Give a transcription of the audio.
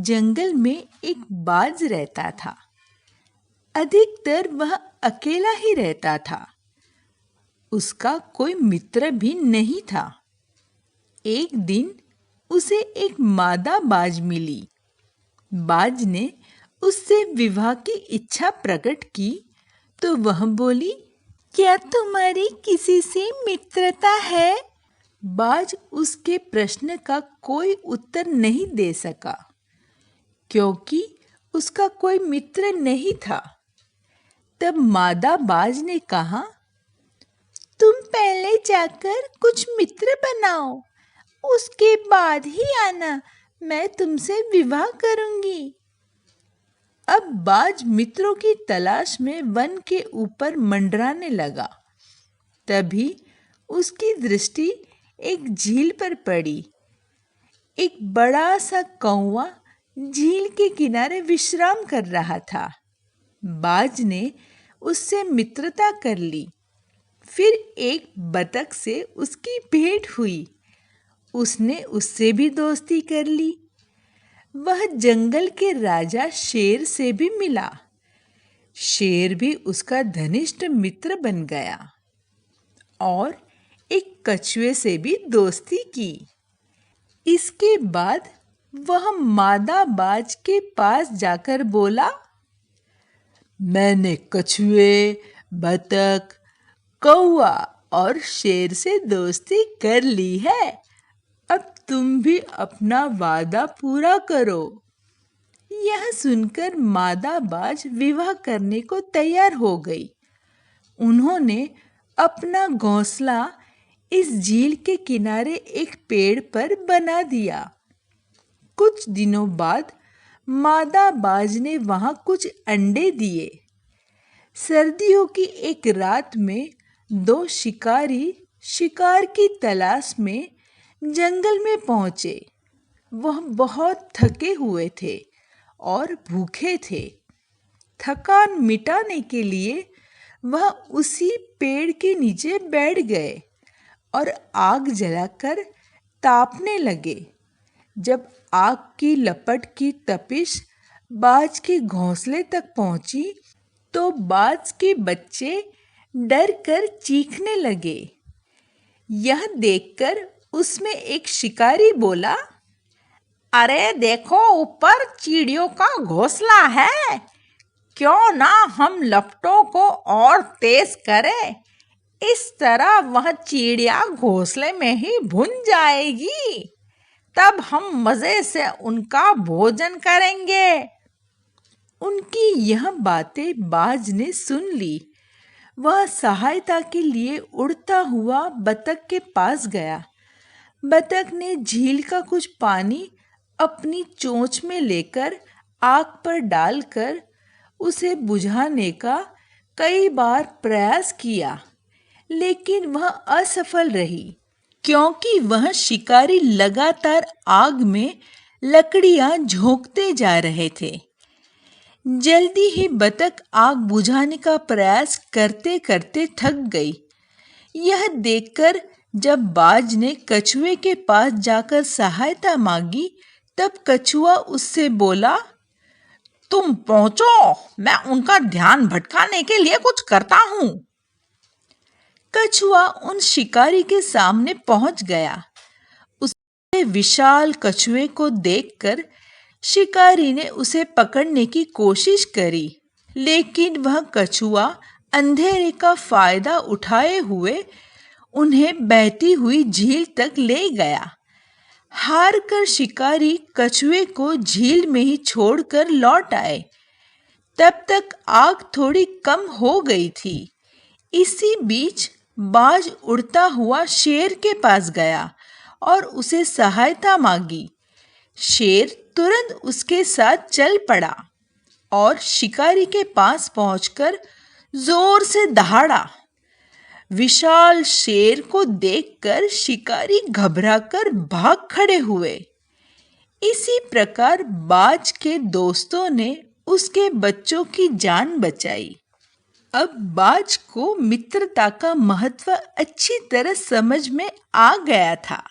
जंगल में एक बाज रहता था। अधिकतर वह अकेला ही रहता था। उसका कोई मित्र भी नहीं था। एक दिन उसे एक मादा बाज मिली। बाज ने उससे विवाह की इच्छा प्रकट की तो वह बोली, क्या तुम्हारी किसी से मित्रता है? बाज उसके प्रश्न का कोई उत्तर नहीं दे सका, क्योंकि उसका कोई मित्र नहीं था। तब मादा बाज ने कहा, तुम पहले जाकर कुछ मित्र बनाओ, उसके बाद ही आना, मैं तुमसे विवाह करूंगी। अब बाज मित्रों की तलाश में वन के ऊपर मंडराने लगा। तभी उसकी दृष्टि एक झील पर पड़ी। एक बड़ा सा कौवा झील के किनारे विश्राम कर रहा था। बाज ने उससे मित्रता कर ली। फिर एक बतख से उसकी भेंट हुई। उसने उससे भी दोस्ती कर ली। वह जंगल के राजा शेर से भी मिला। शेर भी उसका घनिष्ठ मित्र बन गया और एक कछुए से भी दोस्ती की। इसके बाद वह मादा बाज के पास जाकर बोला, मैंने कछुए, बतख, कौवा और शेर से दोस्ती कर ली है। अब तुम भी अपना वादा पूरा करो। यह सुनकर मादा बाज विवाह करने को तैयार हो गई। उन्होंने अपना घोंसला इस झील के किनारे एक पेड़ पर बना दिया। कुछ दिनों बाद मादा बाज ने वहां कुछ अंडे दिए। सर्दियों की एक रात में दो शिकारी शिकार की तलाश में जंगल में पहुंचे। वह बहुत थके हुए थे और भूखे थे। थकान मिटाने के लिए वह उसी पेड़ के नीचे बैठ गए और आग जलाकर तापने लगे। जब आग की लपट की तपिश बाज के घोंसले तक पहुंची तो बाज के बच्चे डर कर चीखने लगे। यह देखकर उसमें एक शिकारी बोला, अरे देखो, ऊपर चिड़ियों का घोंसला है। क्यों ना हम लपटों को और तेज करें। इस तरह वह चिड़िया घोंसले में ही भुन जाएगी। तब हम मजे से उनका भोजन करेंगे। उनकी यह बातें बाज ने सुन ली। वह सहायता के लिए उड़ता हुआ बतख के पास गया। बतख ने झील का कुछ पानी अपनी चोंच में लेकर आग पर डालकर उसे बुझाने का कई बार प्रयास किया, लेकिन वह असफल रही, क्योंकि वह शिकारी लगातार आग में लकड़ियां झोंकते जा रहे थे। जल्दी ही बतख आग बुझाने का प्रयास करते करते थक गई। यह देखकर जब बाज ने कछुए के पास जाकर सहायता मांगी, तब कछुआ उससे बोला, तुम पहुंचो, मैं उनका ध्यान भटकाने के लिए कुछ करता हूं। कछुआ उन शिकारी के सामने पहुंच गया। उसके विशाल कछुए को देखकर शिकारी ने उसे पकड़ने की कोशिश करी, लेकिन वह कछुआ अंधेरे का फायदा उठाए हुए उन्हें बहती हुई झील तक ले गया। हार कर शिकारी कछुए को झील में ही छोड़कर लौट आए। तब तक आग थोड़ी कम हो गई थी। इसी बीच बाज उड़ता हुआ शेर के पास गया और उसे सहायता मांगी। शेर तुरंत उसके साथ चल पड़ा और शिकारी के पास पहुंचकर जोर से दहाड़ा। विशाल शेर को देखकर शिकारी घबराकर भाग खड़े हुए। इसी प्रकार बाज के दोस्तों ने उसके बच्चों की जान बचाई। अब बाज को मित्रता का महत्व अच्छी तरह समझ में आ गया था।